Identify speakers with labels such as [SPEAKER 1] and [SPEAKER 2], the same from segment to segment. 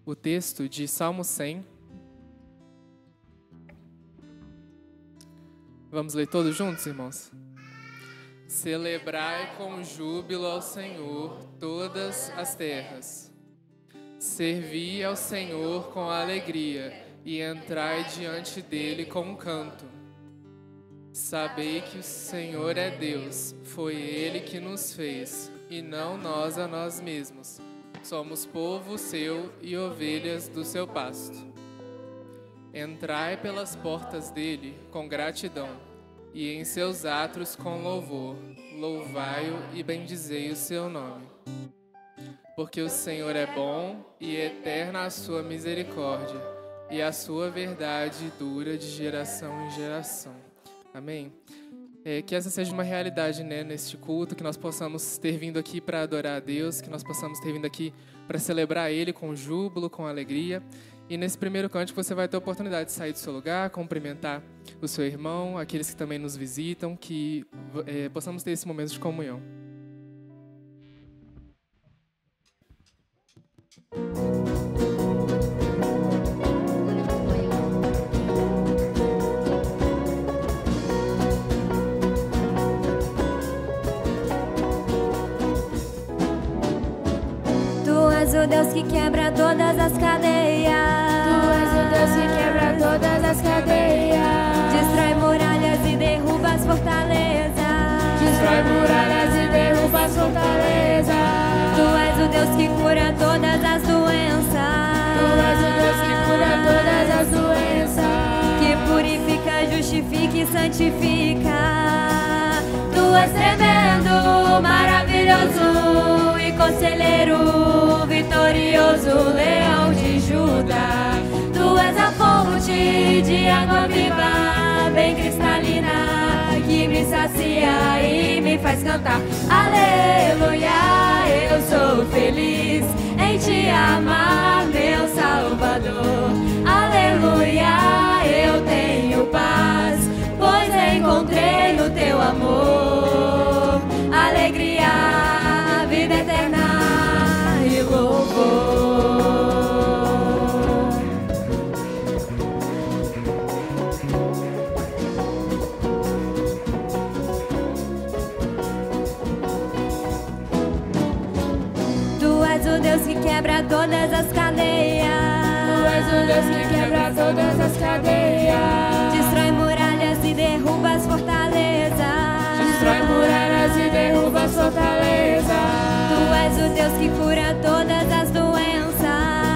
[SPEAKER 1] o texto de Salmo 100. Vamos ler todos juntos, irmãos? Celebrai com júbilo ao Senhor todas as terras. Servi ao Senhor com alegria e entrai diante dele com um canto. Sabei que o Senhor é Deus, foi Ele que nos fez, e não nós a nós mesmos. Somos povo seu e ovelhas do seu pasto. Entrai pelas portas dele com gratidão, e em seus átrios com louvor. Louvai-o e bendizei o seu nome. Porque o Senhor é bom e eterna a sua misericórdia, e a sua verdade dura de geração em geração. Amém? Que essa seja uma realidade, né, neste culto, que nós possamos ter vindo aqui para adorar a Deus, que nós possamos ter vindo aqui para celebrar Ele com júbilo, com alegria. E nesse primeiro cântico você vai ter a oportunidade de sair do seu lugar, cumprimentar o seu irmão, aqueles que também nos visitam, que possamos ter esse momento de comunhão.
[SPEAKER 2] Tu és o Deus que quebra todas as cadeias.
[SPEAKER 3] Tu és o Deus que quebra todas as cadeias.
[SPEAKER 2] Destrói muralhas e derruba as fortalezas.
[SPEAKER 3] Destrói muralhas e derruba as fortalezas.
[SPEAKER 2] Tu és o Deus que cura todas as doenças.
[SPEAKER 3] Tu és o Deus que cura todas as doenças.
[SPEAKER 2] Que purifica, justifica e santifica. Tu és tremendo, maravilhoso e conselheiro, vitorioso, leão de Judá. Tu és a fonte de água viva, bem cristalina, que me sacia e me faz cantar. Aleluia, eu sou feliz em te amar, meu Salvador. Aleluia, eu tenho paz, pois encontrei no teu amor alegria, vida eterna e louvor. Tu és o Deus que quebra todas as cadeias.
[SPEAKER 3] Tu és o Deus que quebra todas as cadeias.
[SPEAKER 2] Destrói muralhas e derruba as fortalezas.
[SPEAKER 3] Destrói muralhas e derruba as fortalezas.
[SPEAKER 2] Tu és o Deus que cura todas as doenças.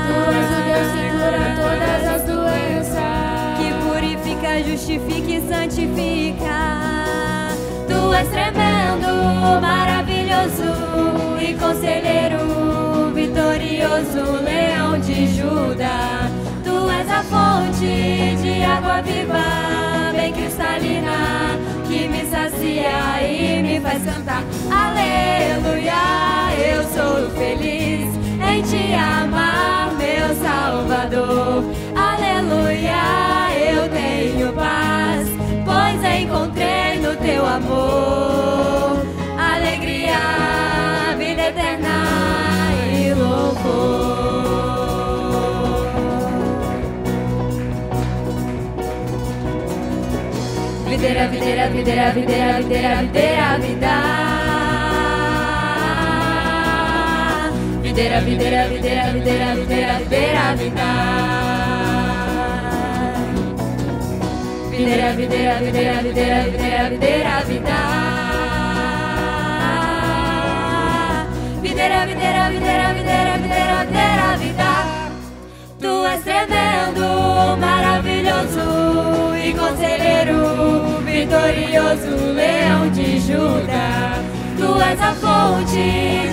[SPEAKER 3] Tu és o Deus que cura todas as doenças.
[SPEAKER 2] Que purifica, justifica e santifica. Tu és tremendo, maravilhoso e conselheiro, vitorioso, leão de Judá. Tu és a fonte de água viva, bem cristalina, que me sacia e me faz cantar. Aleluia, eu sou feliz em te amar, meu Salvador. Aleluia, eu tenho paz, pois encontrei no teu amor alegria, vida eterna e louvor. Videira, videira, videira, videira, videira, videira, vida. Videira, videira, videira, videira, videira, videira, vida. Videira, videira, videira, videira, videira, videira, vida. Videira, videira, videira, videira, videira, videira, vida. Tu és tremendo, maravilhoso e conselheiro, vitorioso, leão de Judá. Tu és a fonte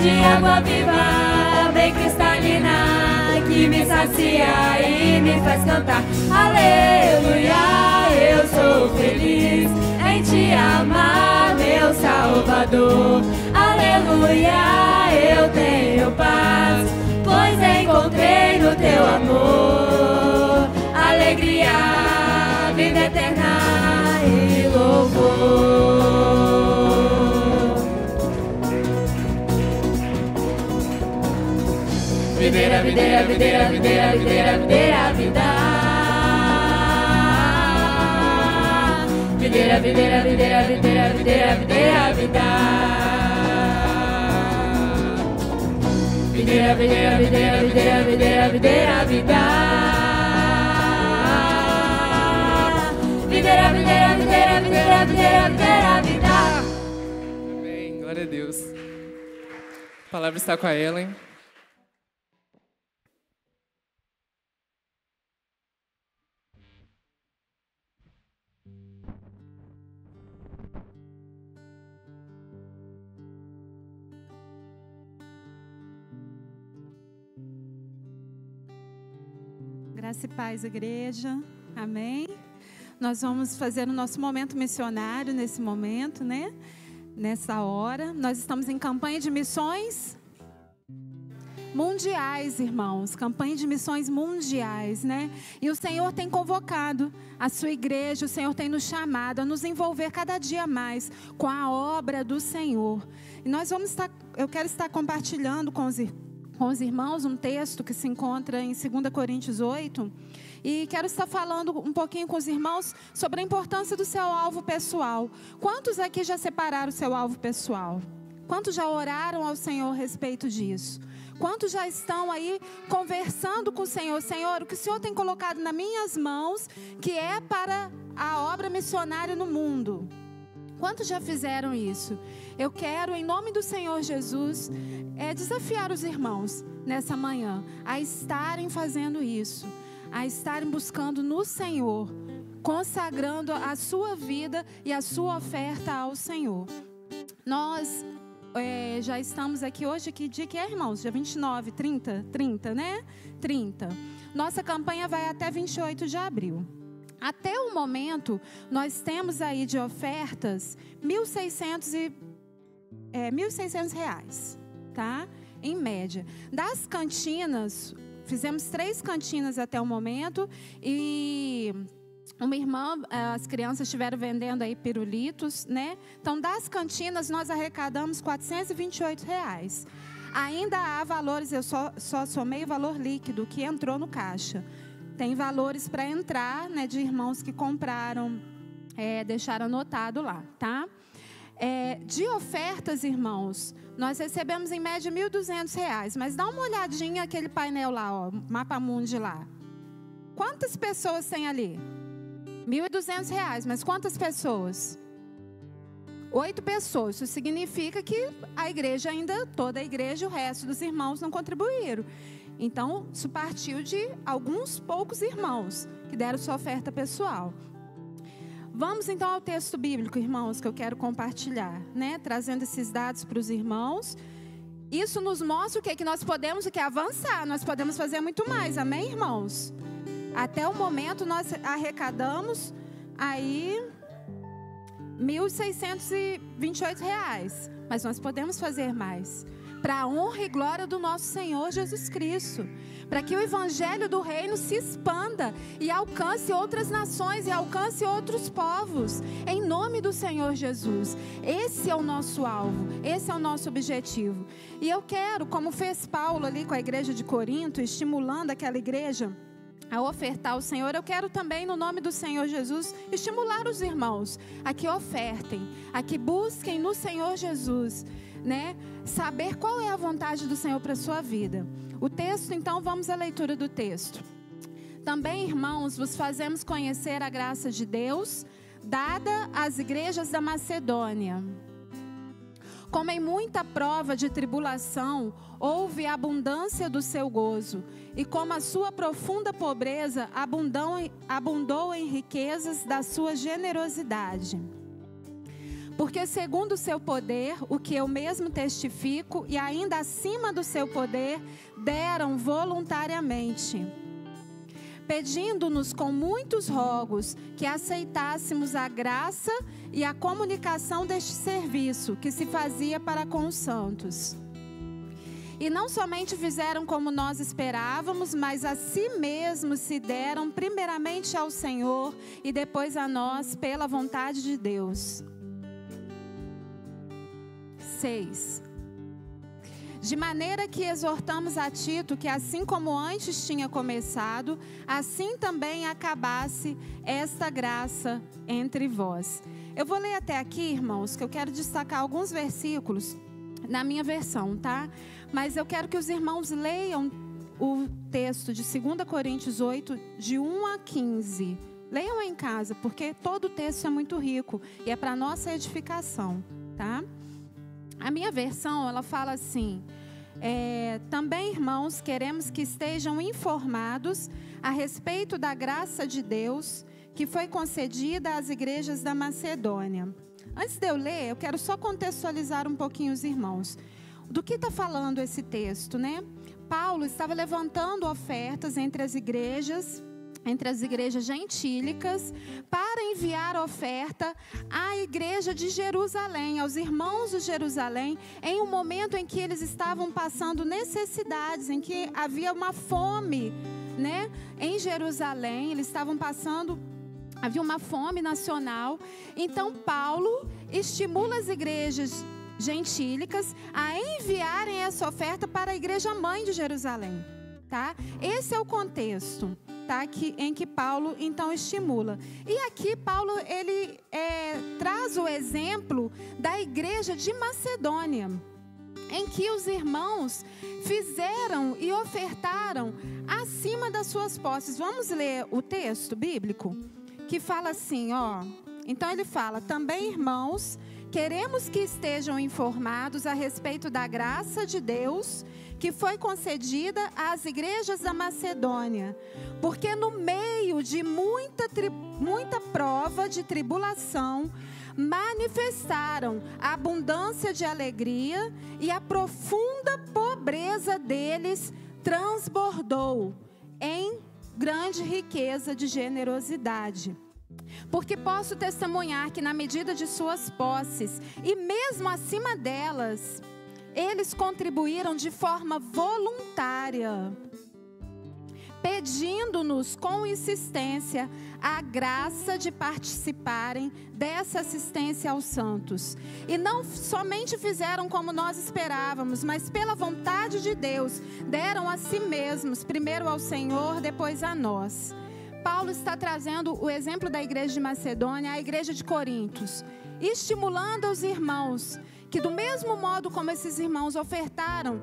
[SPEAKER 2] de água viva, bem cristalina, que me sacia e me faz cantar. Aleluia, eu sou feliz em te amar, meu Salvador. Aleluia, eu tenho paz, pois encontrei no teu amor alegria, vida eterna e louvor. Videira, videira, videira, videira, videira, videira, vida. Videira, videira, videira, videira, videira, videira, vida. Videira, videira, videira, videira, videira, videira, vida. Videira, videira, videira, videira, videira, videira, vida.
[SPEAKER 1] Amém, glória a Deus. A palavra está com a Ellen.
[SPEAKER 4] Graça e paz, igreja. Amém. Nós vamos fazer o nosso momento missionário nesse momento, né? Nessa hora. Nós estamos em campanha de missões mundiais, irmãos. Campanha de missões mundiais, né? E o Senhor tem convocado a sua igreja, o Senhor tem nos chamado a nos envolver cada dia mais com a obra do Senhor. E nós vamos eu quero estar compartilhando com os irmãos um texto que se encontra em 2 Coríntios 8. E quero estar falando um pouquinho com os irmãos sobre a importância do seu alvo pessoal. Quantos aqui já separaram o seu alvo pessoal? Quantos já oraram ao Senhor a respeito disso? Quantos já estão aí conversando com o Senhor? Senhor, o que o Senhor tem colocado nas minhas mãos, que é para a obra missionária no mundo? Quantos já fizeram isso? Eu quero, em nome do Senhor Jesus, desafiar os irmãos nessa manhã a estarem fazendo isso, a estarem buscando no Senhor, consagrando a sua vida e a sua oferta ao Senhor. Nós já estamos aqui hoje, que dia que é, irmãos? Dia 29, 30, né? 30. Nossa campanha vai até 28 de abril. Até o momento, nós temos aí de ofertas R$ 1.600, tá? Em média. Das cantinas, fizemos 3 cantinas até o momento e uma irmã, as crianças estiveram vendendo aí pirulitos, né? Então, das cantinas, nós arrecadamos R$ 428. Ainda há valores, eu só somei o valor líquido que entrou no caixa. Tem valores para entrar, né, de irmãos que compraram, deixaram anotado lá, tá? De ofertas, irmãos, nós recebemos em média R$ 1.200, mas dá uma olhadinha aquele painel lá, ó, Mapa Mundi lá. Quantas pessoas tem ali? R$ 1.200, mas quantas pessoas? 8 pessoas. Isso significa que a igreja ainda, toda a igreja, o resto dos irmãos não contribuíram. Então, isso partiu de alguns poucos irmãos que deram sua oferta pessoal. Vamos então ao texto bíblico, irmãos, que eu quero compartilhar, né? Trazendo esses dados para os irmãos. Isso nos mostra o quê? Que nós podemos avançar, nós podemos fazer muito mais, amém, irmãos? Até o momento nós arrecadamos aí R$ 1.628, mas nós podemos fazer mais. Para a honra e glória do nosso Senhor Jesus Cristo, para que o evangelho do reino se expanda e alcance outras nações e alcance outros povos, em nome do Senhor Jesus. Esse é o nosso alvo, esse é o nosso objetivo. E eu quero, como fez Paulo ali com a igreja de Corinto, estimulando aquela igreja a ofertar ao Senhor, eu quero também, no nome do Senhor Jesus, estimular os irmãos a que ofertem, a que busquem no Senhor Jesus, né? Saber qual é a vontade do Senhor para a sua vida. O texto, então, vamos à leitura do texto. Também, irmãos, vos fazemos conhecer a graça de Deus, dada às igrejas da Macedônia. Como em muita prova de tribulação, houve abundância do seu gozo, e como a sua profunda pobreza abundou em riquezas da sua generosidade. Porque segundo o seu poder, o que eu mesmo testifico, e ainda acima do seu poder, deram voluntariamente, pedindo-nos com muitos rogos que aceitássemos a graça e a comunicação deste serviço que se fazia para com os santos. E não somente fizeram como nós esperávamos, mas a si mesmos se deram primeiramente ao Senhor e depois a nós pela vontade de Deus. 6. De maneira que exortamos a Tito que, assim como antes tinha começado, assim também acabasse esta graça entre vós. Eu vou ler até aqui, irmãos, que eu quero destacar alguns versículos na minha versão, tá? Mas eu quero que os irmãos leiam o texto de 2 Coríntios 8, de 1 a 15. Leiam em casa, porque todo o texto é muito rico e é para nossa edificação, tá? A minha versão, ela fala assim: também, irmãos, queremos que estejam informados a respeito da graça de Deus que foi concedida às igrejas da Macedônia. Antes de eu ler, eu quero só contextualizar um pouquinho os irmãos. Do que está falando esse texto, né? Paulo estava levantando ofertas entre as igrejas gentílicas, para enviar oferta à igreja de Jerusalém, aos irmãos de Jerusalém, em um momento em que eles estavam passando necessidades, em que havia uma fome, né? Em Jerusalém, eles estavam passando, havia uma fome nacional. Então Paulo estimula as igrejas gentílicas a enviarem essa oferta para a igreja mãe de Jerusalém, tá? Esse é o contexto, tá? Em que Paulo então estimula. E aqui Paulo ele traz o exemplo da igreja de Macedônia, em que os irmãos fizeram e ofertaram acima das suas posses. Vamos ler o texto bíblico que fala assim, ó. Então ele fala: também, irmãos, queremos que estejam informados a respeito da graça de Deus que foi concedida às igrejas da Macedônia, porque no meio de muita prova de tribulação, manifestaram a abundância de alegria, e a profunda pobreza deles transbordou em grande riqueza de generosidade. Porque posso testemunhar que, na medida de suas posses, e mesmo acima delas, eles contribuíram de forma voluntária, pedindo-nos com insistência a graça de participarem dessa assistência aos santos. E não somente fizeram como nós esperávamos, mas pela vontade de Deus, deram a si mesmos, primeiro ao Senhor, depois a nós. Paulo está trazendo o exemplo da igreja de Macedônia, a igreja de Corintos, estimulando os irmãos que, do mesmo modo como esses irmãos ofertaram,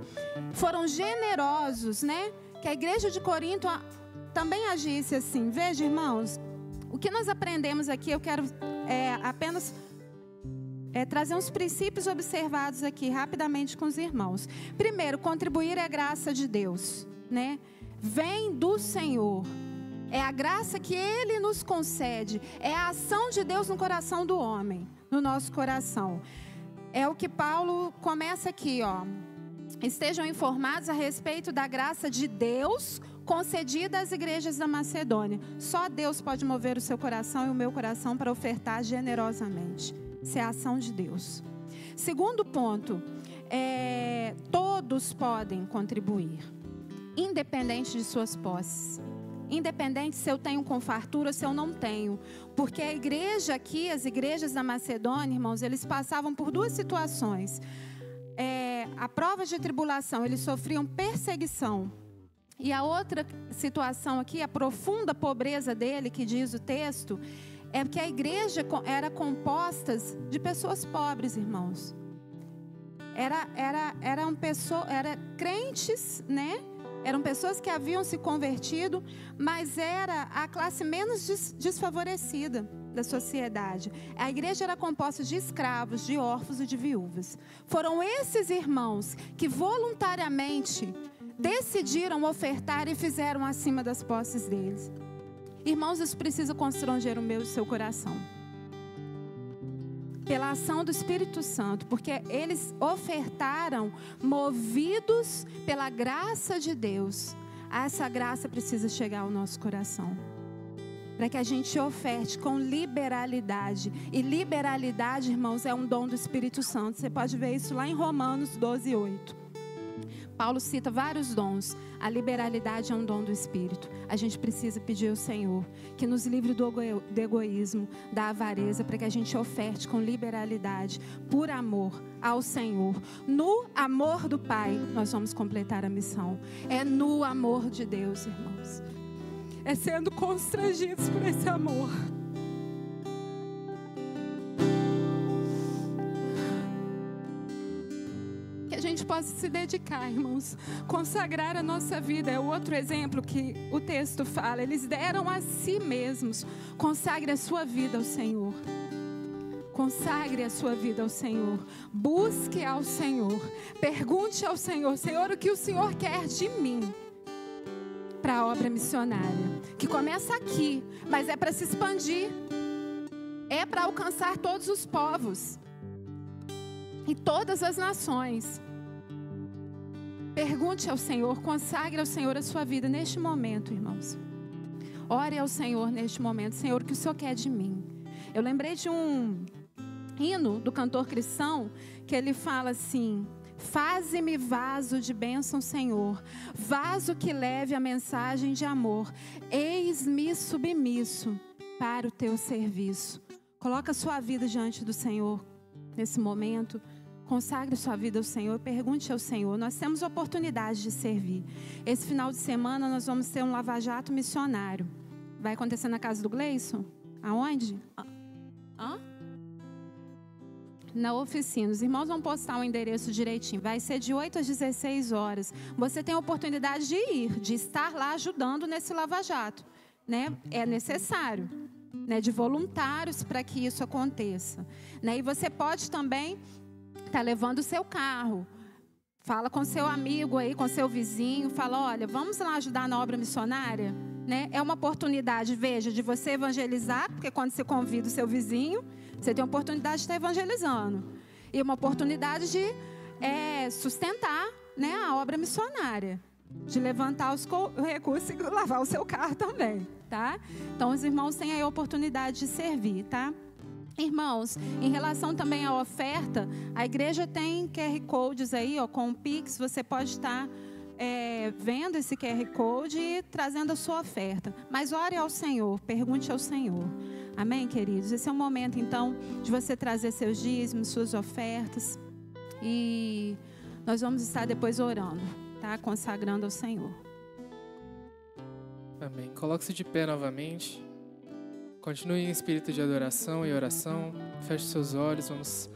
[SPEAKER 4] foram generosos, né? Que a igreja de Corinto também agisse assim. Veja, irmãos, o que nós aprendemos aqui, eu quero apenas trazer uns princípios observados aqui rapidamente com os irmãos. Primeiro, contribuir é a graça de Deus, né? Vem do Senhor. É a graça que Ele nos concede. É a ação de Deus no coração do homem, no nosso coração. É o que Paulo começa aqui, ó. Estejam informados a respeito da graça de Deus concedida às igrejas da Macedônia. Só Deus pode mover o seu coração e o meu coração para ofertar generosamente. Isso é a ação de Deus. Segundo ponto, todos podem contribuir, independente de suas posses. Independente se eu tenho com fartura ou se eu não tenho. Porque a igreja aqui, as igrejas da Macedônia, irmãos, eles passavam por duas situações. A prova de tribulação, eles sofriam perseguição. E a outra situação aqui, a profunda pobreza dele, que diz o texto, é que a igreja era composta de pessoas pobres, irmãos. Eram crentes, né? Eram pessoas que haviam se convertido, mas era a classe menos desfavorecida da sociedade. A igreja era composta de escravos, de órfãos e de viúvas. Foram esses irmãos que voluntariamente decidiram ofertar e fizeram acima das posses deles. Irmãos, isso precisa constranger o meu e o seu coração. Pela ação do Espírito Santo, porque eles ofertaram movidos pela graça de Deus. Essa graça precisa chegar ao nosso coração, para que a gente oferte com liberalidade. E liberalidade, irmãos, é um dom do Espírito Santo. Você pode ver isso lá em Romanos 12:8. Paulo cita vários dons. A liberalidade é um dom do Espírito. A gente precisa pedir ao Senhor que nos livre do egoísmo, da avareza, para que a gente oferte com liberalidade, por amor ao Senhor. No amor do Pai, nós vamos completar a missão. É no amor de Deus, irmãos. É sendo constrangidos por esse amor. A gente possa se dedicar, irmãos, consagrar a nossa vida. É o outro exemplo que o texto fala. Eles deram a si mesmos. Consagre a sua vida ao Senhor. Consagre a sua vida ao Senhor. Busque ao Senhor. Pergunte ao Senhor: Senhor, o que o Senhor quer de mim para a obra missionária? Que começa aqui, mas é para se expandir. É para alcançar todos os povos e todas as nações. Pergunte ao Senhor, consagre ao Senhor a sua vida neste momento, irmãos. Ore ao Senhor neste momento. Senhor, o que o Senhor quer de mim? Eu lembrei de um hino do cantor cristão que ele fala assim: faze-me vaso de bênção, Senhor, vaso que leve a mensagem de amor. Eis-me submisso para o teu serviço. Coloca a sua vida diante do Senhor nesse momento. Consagre sua vida ao Senhor, pergunte ao Senhor. Nós temos oportunidade de servir. Esse final de semana nós vamos ter um lava-jato missionário. Vai acontecer na casa do Gleison? Aonde? Na oficina. Os irmãos vão postar o endereço direitinho. Vai ser de 8 às 16 horas. Você tem a oportunidade de ir, de estar lá ajudando nesse lava-jato, né? É necessário, né? De voluntários para que isso aconteça, né? E você pode também tá levando o seu carro. Fala com seu amigo aí, com seu vizinho. Fala: olha, vamos lá ajudar na obra missionária, né? É uma oportunidade, veja, de você evangelizar, porque quando você convida o seu vizinho, você tem a oportunidade de estar evangelizando. E uma oportunidade de sustentar, né, a obra missionária. De levantar os recursos e lavar o seu carro também, tá? Então os irmãos têm aí a oportunidade de servir, tá? Irmãos, em relação também à oferta, a igreja tem QR Codes aí, ó, com o Pix. Você pode estar vendo esse QR Code e trazendo a sua oferta. Mas ore ao Senhor, pergunte ao Senhor. Amém, queridos? Esse é o momento, então, de você trazer seus dízimos, suas ofertas. E nós vamos estar depois orando, tá? Consagrando ao Senhor.
[SPEAKER 1] Amém. Coloque-se de pé novamente. Continue em espírito de adoração e oração. Feche seus olhos. Vamos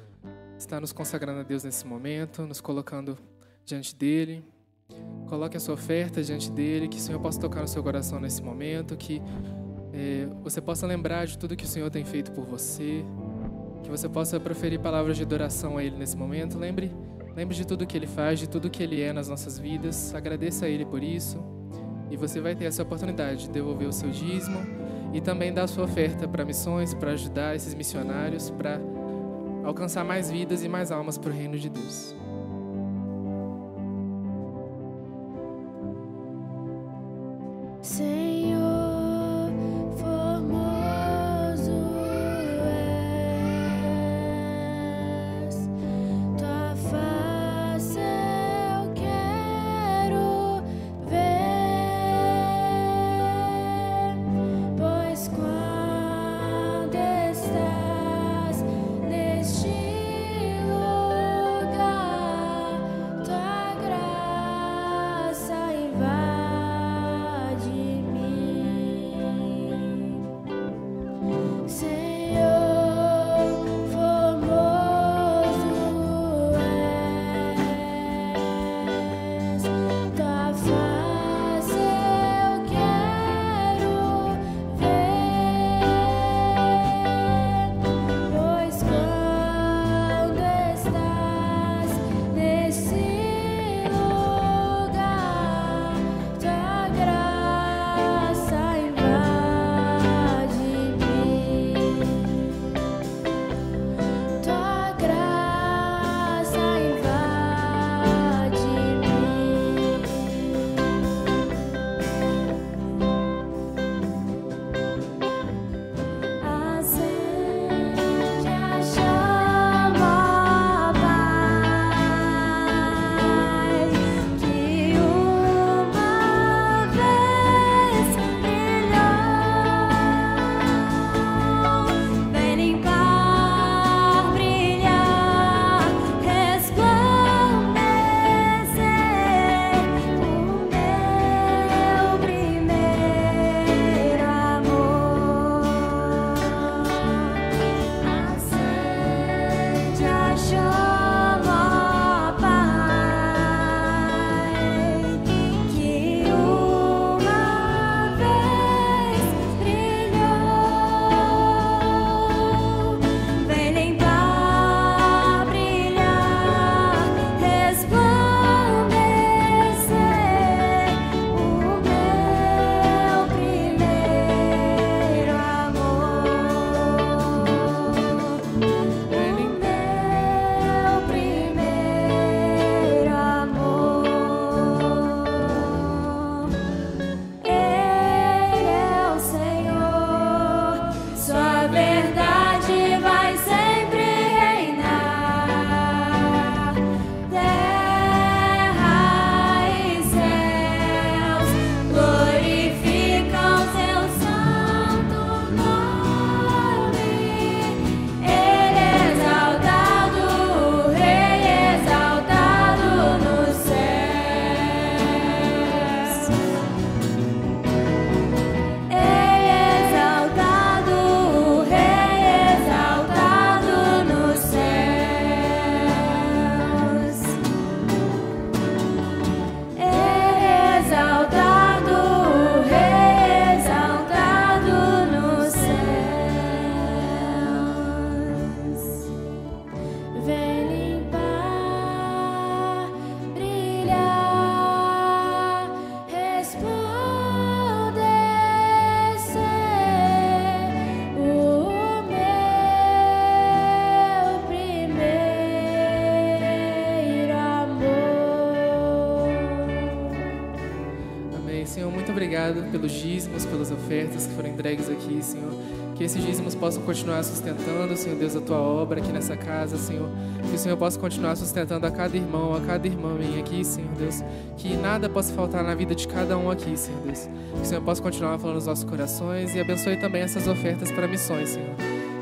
[SPEAKER 1] estar nos consagrando a Deus nesse momento, nos colocando diante dEle. Coloque a sua oferta diante dEle, que o Senhor possa tocar no seu coração nesse momento, que você possa lembrar de tudo que o Senhor tem feito por você, que você possa proferir palavras de adoração a Ele nesse momento. Lembre de tudo que Ele faz, de tudo que Ele é nas nossas vidas. Agradeça a Ele por isso. E você vai ter essa oportunidade de devolver o seu dízimo e também dar a sua oferta para missões, para ajudar esses missionários, para alcançar mais vidas e mais almas para o reino de Deus.
[SPEAKER 3] Senhor, formoso és, tua face eu quero ver, pois quando estás neste lugar, tua graça invade-me.
[SPEAKER 1] obrigado pelos dízimos, pelas ofertas que foram entregues aqui, Senhor. Que esses dízimos possam continuar sustentando, Senhor Deus, a Tua obra aqui nessa casa, Senhor. Que o Senhor possa continuar sustentando a cada irmão, a cada irmã minha aqui, Senhor Deus. Que nada possa faltar na vida de cada um aqui, Senhor Deus. Que o Senhor possa continuar falando nos nossos corações e abençoe também essas ofertas para missões, Senhor.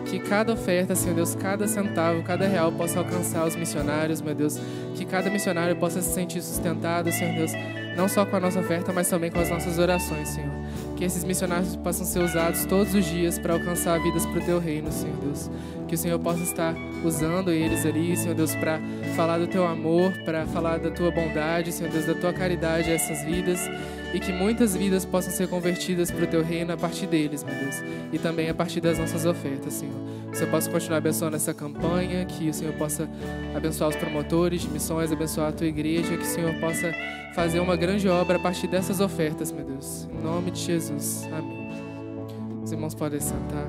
[SPEAKER 1] Que cada oferta, Senhor Deus, cada centavo, cada real possa alcançar os missionários, meu Deus. Que cada missionário possa se sentir sustentado, Senhor Deus, não só com a nossa oferta, mas também com as nossas orações, Senhor. Que esses missionários possam ser usados todos os dias para alcançar vidas para o Teu reino, Senhor Deus. Que o Senhor possa estar usando eles ali, Senhor Deus, para falar do Teu amor, para falar da Tua bondade, Senhor Deus, da Tua caridade a essas vidas. E que muitas vidas possam ser convertidas para o Teu reino a partir deles, meu Deus. E também a partir das nossas ofertas, Senhor. Que o Senhor possa continuar abençoando essa campanha, que o Senhor possa abençoar os promotores de missões, abençoar a Tua igreja, que o Senhor possa fazer uma grande obra a partir dessas ofertas, meu Deus. Em nome de Jesus. Amém. Os irmãos podem sentar.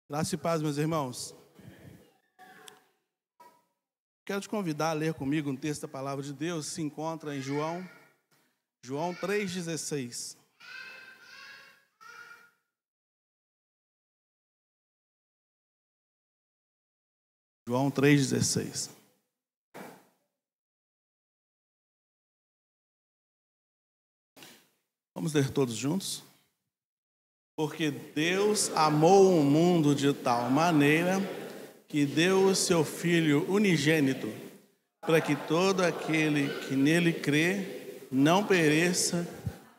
[SPEAKER 5] Graça e paz, meus irmãos. Quero te convidar a ler comigo um texto da Palavra de Deus, se encontra em João 3,16. João 3,16. Vamos ler todos juntos? Porque Deus amou o mundo de tal maneira que deu o seu Filho unigênito, para que todo aquele que nele crê não pereça,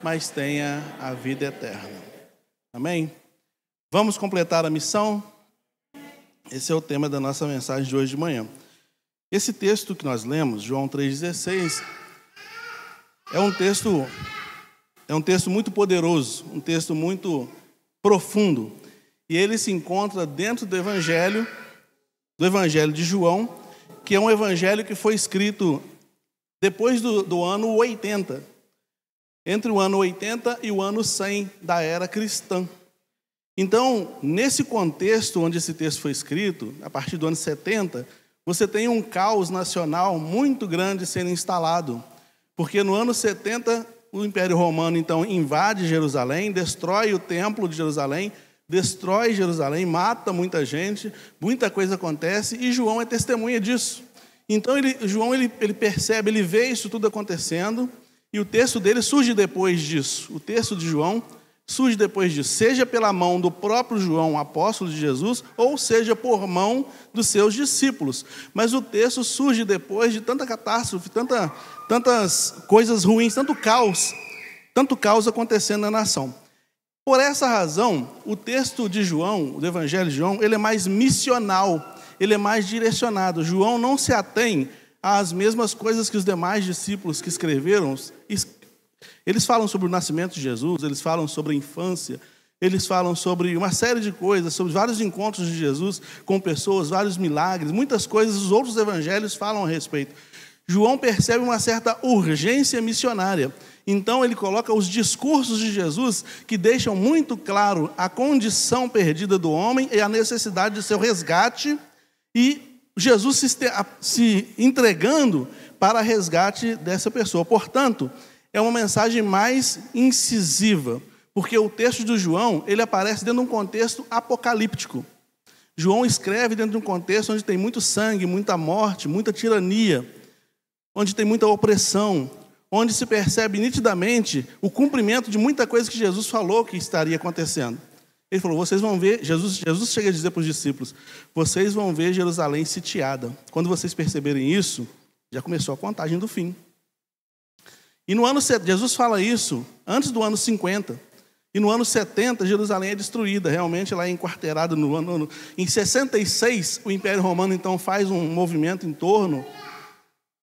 [SPEAKER 5] mas tenha a vida eterna. Amém? Vamos completar a missão? Esse é o tema da nossa mensagem de hoje de manhã. Esse texto que nós lemos, João 3,16, é um texto muito poderoso, um texto muito profundo. E ele se encontra dentro do Evangelho de João, que é um evangelho que foi escrito depois do ano 80, entre o ano 80 e o ano 100 da era cristã. Então, nesse contexto onde esse texto foi escrito, a partir do ano 70, você tem um caos nacional muito grande sendo instalado, porque no ano 70 o Império Romano então invade Jerusalém, destrói o templo de Jerusalém, destrói Jerusalém, mata muita gente, muita coisa acontece, e João é testemunha disso. Então João percebe, ele vê isso tudo acontecendo, e o texto dele surge depois disso. O texto de João surge depois disso, seja pela mão do próprio João, apóstolo de Jesus, ou seja por mão dos seus discípulos. Mas o texto surge depois de tanta catástrofe, tantas coisas ruins, tanto caos acontecendo na nação. Por essa razão, o texto de João, do Evangelho de João, ele é mais missional, ele é mais direcionado. João não se atém às mesmas coisas que os demais discípulos que escreveram. Eles falam sobre o nascimento de Jesus, eles falam sobre a infância, eles falam sobre uma série de coisas, sobre vários encontros de Jesus com pessoas, vários milagres, muitas coisas os outros evangelhos falam a respeito. João percebe uma certa urgência missionária. Então ele coloca os discursos de Jesus que deixam muito claro a condição perdida do homem e a necessidade de seu resgate, e Jesus se entregando para resgate dessa pessoa. Portanto, é uma mensagem mais incisiva, porque o texto de João, ele aparece dentro de um contexto apocalíptico. João escreve dentro de um contexto onde tem muito sangue, muita morte, muita tirania, onde tem muita opressão, onde se percebe nitidamente o cumprimento de muita coisa que Jesus falou que estaria acontecendo. Ele falou, vocês vão ver, Jesus chega a dizer para os discípulos, vocês vão ver Jerusalém sitiada. Quando vocês perceberem isso, já começou a contagem do fim. E no ano 70, Jesus fala isso antes do ano 50. E no ano 70, Jerusalém é destruída. Realmente ela é enquarteirada no ano... Em 66, o Império Romano então faz um movimento em torno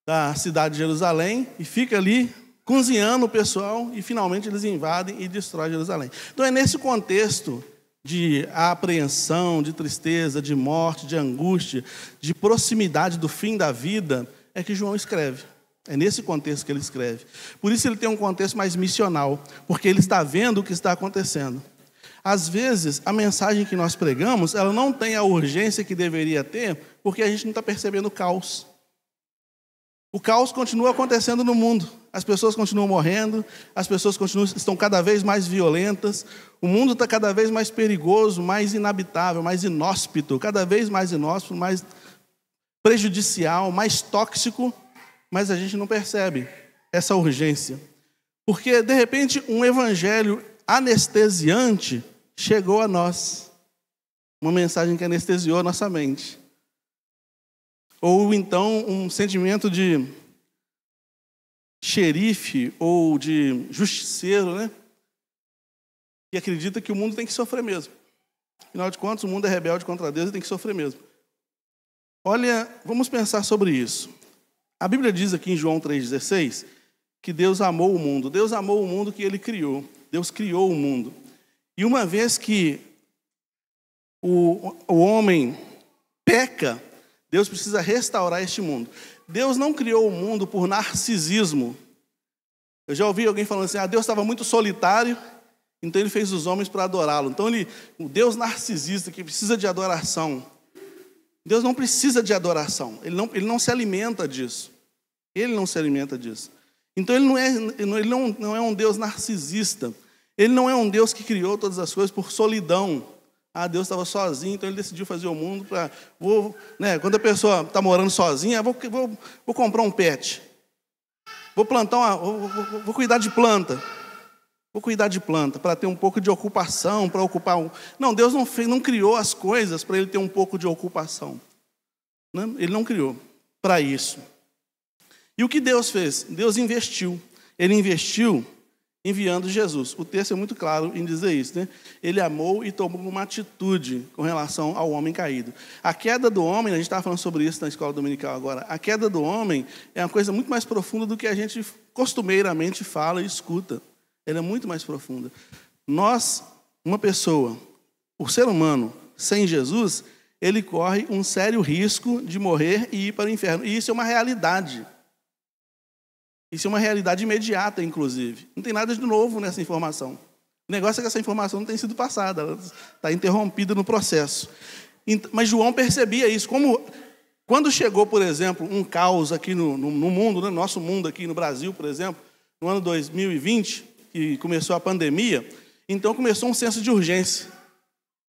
[SPEAKER 5] da cidade de Jerusalém e fica ali cozinhando o pessoal, e finalmente eles invadem e destroem Jerusalém. Então é nesse contexto de apreensão, de tristeza, de morte, de angústia, de proximidade do fim da vida, é que João escreve. É nesse contexto que ele escreve. Por isso ele tem um contexto mais missional, porque ele está vendo o que está acontecendo. Às vezes, a mensagem que nós pregamos, ela não tem a urgência que deveria ter, porque a gente não está percebendo o caos. O caos continua acontecendo no mundo. As pessoas continuam morrendo, as pessoas estão cada vez mais violentas, o mundo está cada vez mais perigoso, mais inabitável, mais inóspito, cada vez mais inóspito, mais prejudicial, mais tóxico, mas a gente não percebe essa urgência. Porque, de repente, um evangelho anestesiante chegou a nós. Uma mensagem que anestesiou a nossa mente. Ou então um sentimento de xerife ou de justiceiro, né? Que acredita que o mundo tem que sofrer mesmo. Afinal de contas, o mundo é rebelde contra Deus e tem que sofrer mesmo. Olha, vamos pensar sobre isso. A Bíblia diz aqui em João 3,16 que Deus amou o mundo. Deus amou o mundo que Ele criou. Deus criou o mundo. E uma vez que o homem peca, Deus precisa restaurar este mundo. Deus não criou o mundo por narcisismo. Eu já ouvi alguém falando assim, Deus estava muito solitário, então Ele fez os homens para adorá-lo. Então, o Deus narcisista que precisa de adoração. Deus não precisa de adoração. Ele não se alimenta disso. Ele não se alimenta disso. Então, Ele não é um Deus narcisista. Ele não é um Deus que criou todas as coisas por solidão. Deus estava sozinho, então Ele decidiu fazer o mundo para... quando a pessoa está morando sozinha, vou comprar um pet. Vou plantar vou cuidar de planta. Vou cuidar de planta para ter um pouco de ocupação, para ocupar Não, Deus não criou as coisas para Ele ter um pouco de ocupação. Ele não criou para isso. E o que Deus fez? Deus investiu. Ele investiu enviando Jesus. O texto é muito claro em dizer isso, né? Ele amou e tomou uma atitude com relação ao homem caído. A queda do homem, a gente estava falando sobre isso na escola dominical agora, a queda do homem é uma coisa muito mais profunda do que a gente costumeiramente fala e escuta. Ela é muito mais profunda. Uma pessoa, o ser humano, sem Jesus, ele corre um sério risco de morrer e ir para o inferno. E isso é uma realidade. Isso é uma realidade imediata, inclusive. Não tem nada de novo nessa informação. O negócio é que essa informação não tem sido passada, ela está interrompida no processo. Mas João percebia isso. Quando chegou, por exemplo, um caos aqui no mundo, no nosso mundo aqui no Brasil, por exemplo, no ano 2020, que começou a pandemia, então começou um senso de urgência.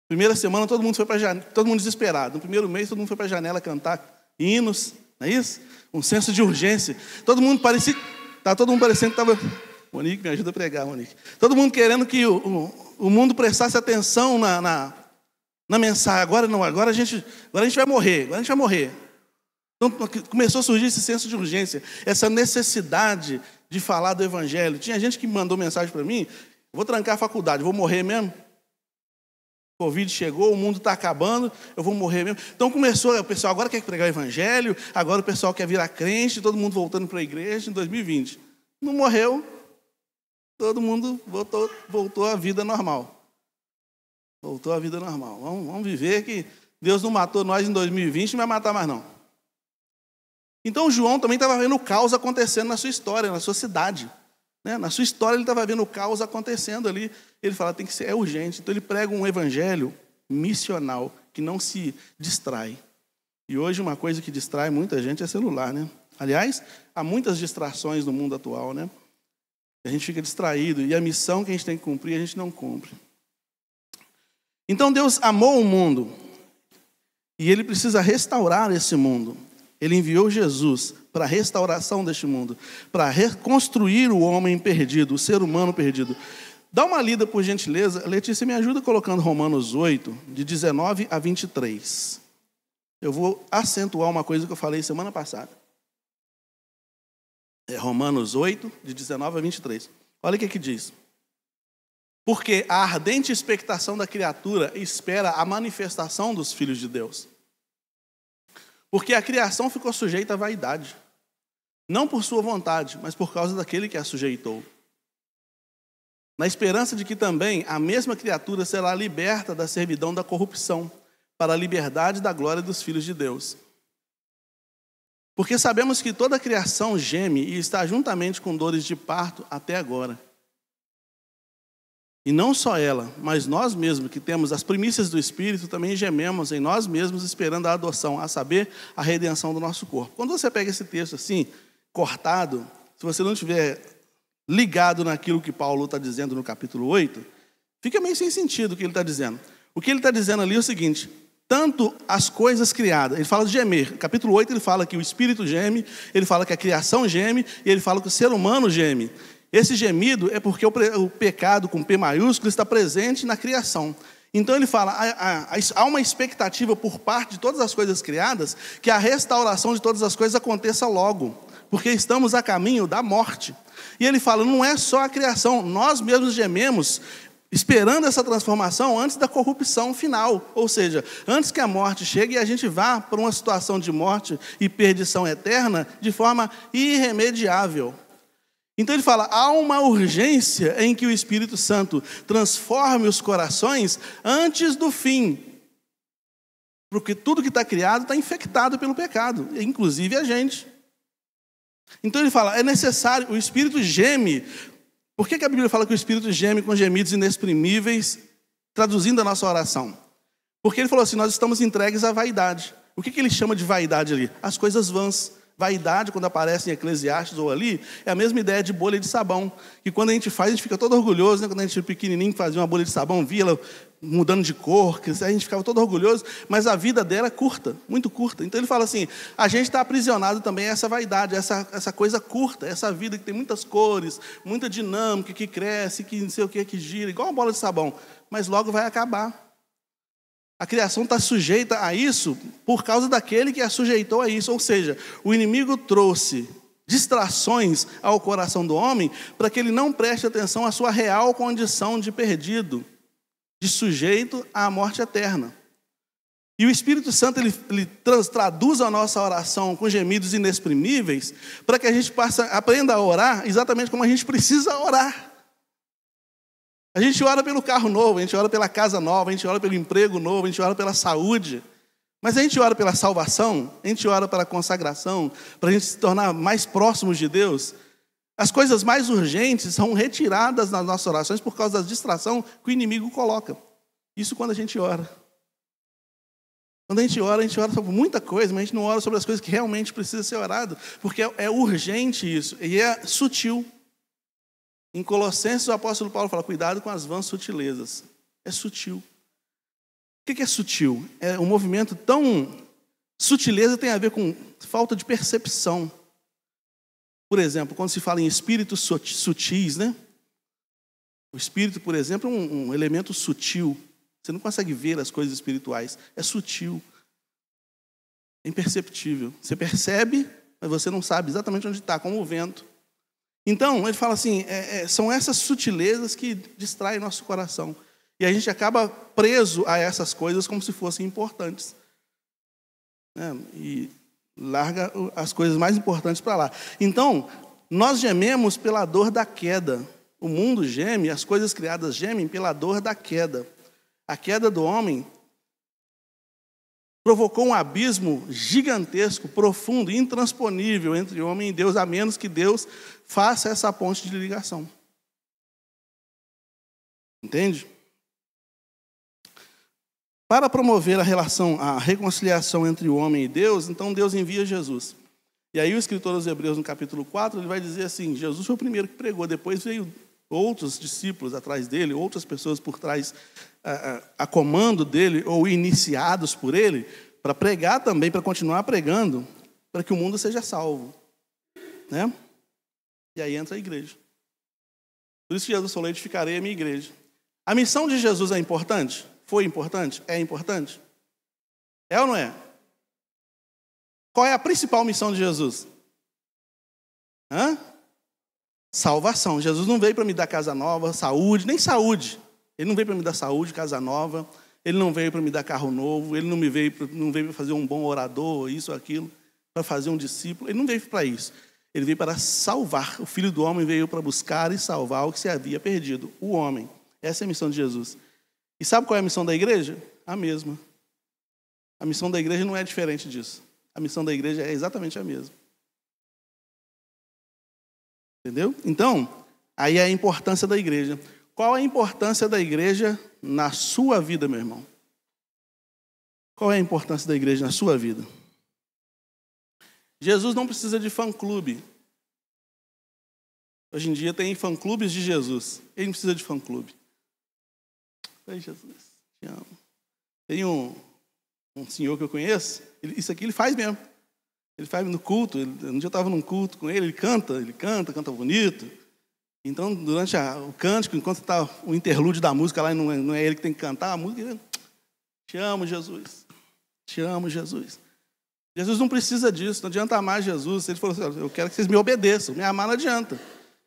[SPEAKER 5] Primeira semana, todo mundo foi para a janela, todo mundo desesperado. No primeiro mês, todo mundo foi para a janela cantar hinos, não é isso? Um senso de urgência. Todo mundo parecendo que estava... Monique, me ajuda a pregar, Monique. Todo mundo querendo que o mundo prestasse atenção na mensagem. Agora a gente vai morrer, Então começou a surgir esse senso de urgência, essa necessidade de falar do Evangelho. Tinha gente que mandou mensagem para mim, vou trancar a faculdade, vou morrer mesmo. O Covid chegou, o mundo está acabando, eu vou morrer mesmo. Então começou, o pessoal agora quer pregar o Evangelho, agora o pessoal quer virar crente, todo mundo voltando para a igreja em 2020. Não morreu, todo mundo voltou à vida normal. Voltou à vida normal. Vamos viver que Deus não matou nós em 2020, não vai matar mais não. Então João também estava vendo o caos acontecendo na sua história, na sua cidade. Na sua história ele estava vendo o caos acontecendo ali. Ele fala, é urgente. Então ele prega um evangelho missional, que não se distrai. E hoje uma coisa que distrai muita gente é celular, né? Aliás, há muitas distrações no mundo atual, né? A gente fica distraído e a missão que a gente tem que cumprir, a gente não cumpre. Então Deus amou o mundo e Ele precisa restaurar esse mundo. Ele enviou Jesus para a restauração deste mundo, para reconstruir o homem perdido, o ser humano perdido. Dá uma lida, por gentileza. Letícia, me ajuda colocando Romanos 8, de 19 a 23. Eu vou acentuar uma coisa que eu falei semana passada. É Romanos 8, de 19 a 23. Olha o que diz. Porque a ardente expectação da criatura espera a manifestação dos filhos de Deus. Porque a criação ficou sujeita à vaidade. Não por sua vontade, mas por causa daquele que a sujeitou. Na esperança de que também a mesma criatura será liberta da servidão da corrupção, para a liberdade da glória dos filhos de Deus. Porque sabemos que toda a criação geme e está juntamente com dores de parto até agora. E não só ela, mas nós mesmos, que temos as primícias do Espírito, também gememos em nós mesmos, esperando a adoção, a saber, a redenção do nosso corpo. Quando você pega esse texto assim, cortado, se você não estiver ligado naquilo que Paulo está dizendo no capítulo 8, fica meio sem sentido o que ele está dizendo. O que ele está dizendo ali é o seguinte: tanto as coisas criadas, ele fala de gemer. Capítulo 8 ele fala que o Espírito geme, ele fala que a criação geme, e ele fala que o ser humano geme. Esse gemido é porque o pecado com P maiúsculo está presente na criação. Então ele fala, há uma expectativa por parte de todas as coisas criadas que a restauração de todas as coisas aconteça logo, porque estamos a caminho da morte. E ele fala, não é só a criação, nós mesmos gememos, esperando essa transformação antes da corrupção final, ou seja, antes que a morte chegue e a gente vá para uma situação de morte e perdição eterna de forma irremediável. Então ele fala, há uma urgência em que o Espírito Santo transforme os corações antes do fim, porque tudo que está criado está infectado pelo pecado, inclusive a gente. Então ele fala, é necessário, o Espírito geme. Por que a Bíblia fala que o Espírito geme com gemidos inexprimíveis, traduzindo a nossa oração? Porque ele falou assim, nós estamos entregues à vaidade. O que ele chama de vaidade ali? As coisas vãs. Vaidade, quando aparece em Eclesiastes ou ali, é a mesma ideia de bolha de sabão. Que quando a gente faz, a gente fica todo orgulhoso, né? Quando a gente era pequenininho, fazia uma bolha de sabão, via ela mudando de cor, que a gente ficava todo orgulhoso, mas a vida dela é curta, muito curta. Então ele fala assim, a gente está aprisionado também a essa vaidade, essa coisa curta, essa vida que tem muitas cores, muita dinâmica, que cresce, que não sei o que gira, igual uma bola de sabão, mas logo vai acabar. A criação está sujeita a isso por causa daquele que a sujeitou a isso. Ou seja, o inimigo trouxe distrações ao coração do homem para que ele não preste atenção à sua real condição de perdido, de sujeito à morte eterna. E o Espírito Santo ele traduz a nossa oração com gemidos inexprimíveis para que a gente aprenda a orar exatamente como a gente precisa orar. A gente ora pelo carro novo, a gente ora pela casa nova, a gente ora pelo emprego novo, a gente ora pela saúde. Mas a gente ora pela salvação, a gente ora pela consagração, para a gente se tornar mais próximos de Deus. As coisas mais urgentes são retiradas nas nossas orações por causa da distração que o inimigo coloca. Isso quando a gente ora. Quando a gente ora sobre muita coisa, mas a gente não ora sobre as coisas que realmente precisam ser orado, porque é urgente isso, e é sutil. Em Colossenses, o apóstolo Paulo fala, cuidado com as vãs sutilezas. É sutil. O que é sutil? É um movimento tão... Sutileza tem a ver com falta de percepção. Por exemplo, quando se fala em espíritos sutis, né? O espírito, por exemplo, é um elemento sutil. Você não consegue ver as coisas espirituais. É sutil. É imperceptível. Você percebe, mas você não sabe exatamente onde está, como o vento. Então, ele fala assim, são essas sutilezas que distraem nosso coração. E a gente acaba preso a essas coisas como se fossem importantes. E larga as coisas mais importantes para lá. Então, nós gememos pela dor da queda. O mundo geme, as coisas criadas gemem pela dor da queda. A queda do homem provocou um abismo gigantesco, profundo, intransponível entre o homem e Deus, a menos que Deus faça essa ponte de ligação. Entende? Para promover a reconciliação entre o homem e Deus, então Deus envia Jesus. E aí o escritor aos Hebreus, no capítulo 4, ele vai dizer assim, Jesus foi o primeiro que pregou, depois veio outros discípulos atrás dele, outras pessoas por trás, a comando dele, ou iniciados por ele, para pregar também, para continuar pregando, para que o mundo seja salvo. Né? E aí entra a igreja. Por isso que Jesus falou, edificarei a minha igreja. A missão de Jesus é importante? Foi importante? É importante? É ou não é? Qual é a principal missão de Jesus? Salvação. Jesus não veio para me dar casa nova, saúde, nem saúde. Ele não veio para me dar saúde, casa nova. Ele não veio para me dar carro novo. Ele não veio para fazer um bom orador, isso ou aquilo, para fazer um discípulo. Ele não veio para isso. Ele veio para salvar. O Filho do Homem veio para buscar e salvar o que se havia perdido, o homem. Essa é a missão de Jesus. E sabe qual é a missão da igreja? A mesma. A missão da igreja não é diferente disso. A missão da igreja é exatamente a mesma. Entendeu? Então, aí é a importância da igreja. Qual é a importância da igreja na sua vida, meu irmão? Qual é a importância da igreja na sua vida? Jesus não precisa de fã-clube. Hoje em dia tem fã-clubes de Jesus. Ele não precisa de fã-clube. Oi, Jesus, te amo. Tem um senhor que eu conheço, isso aqui ele faz mesmo. Ele faz no culto. Um dia eu estava num culto com ele canta bonito. Então, durante o cântico, enquanto está o interlúdio da música lá, não é ele que tem que cantar a música, ele, te amo, Jesus. Te amo, Jesus. Jesus não precisa disso, não adianta amar Jesus. Ele falou assim, eu quero que vocês me obedeçam. Me amar não adianta.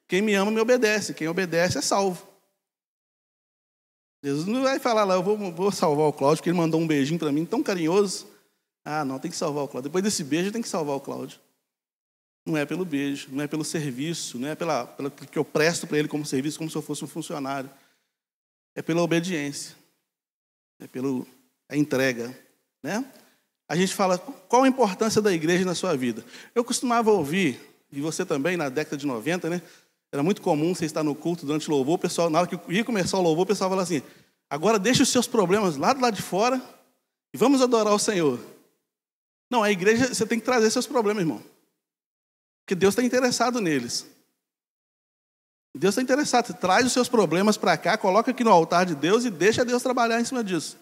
[SPEAKER 5] Quem me ama, me obedece. Quem obedece é salvo. Jesus não vai falar lá, eu vou salvar o Cláudio, porque ele mandou um beijinho para mim, tão carinhoso. Ah, não, tem que salvar o Cláudio. Depois desse beijo, tem que salvar o Cláudio. Não é pelo beijo, não é pelo serviço, não é pelo que eu presto para ele como serviço, como se eu fosse um funcionário. É pela obediência. É pela entrega. Né? A gente fala, qual a importância da igreja na sua vida? Eu costumava ouvir, e você também, na década de 90, né? Era muito comum você estar no culto durante o louvor, o pessoal, na hora que ia começar o louvor, o pessoal falava assim, agora deixa os seus problemas lá do lado de fora e vamos adorar o Senhor. Não, a igreja, você tem que trazer seus problemas, irmão. Porque Deus está interessado neles. Deus está interessado. Você traz os seus problemas para cá, coloca aqui no altar de Deus e deixa Deus trabalhar em cima disso.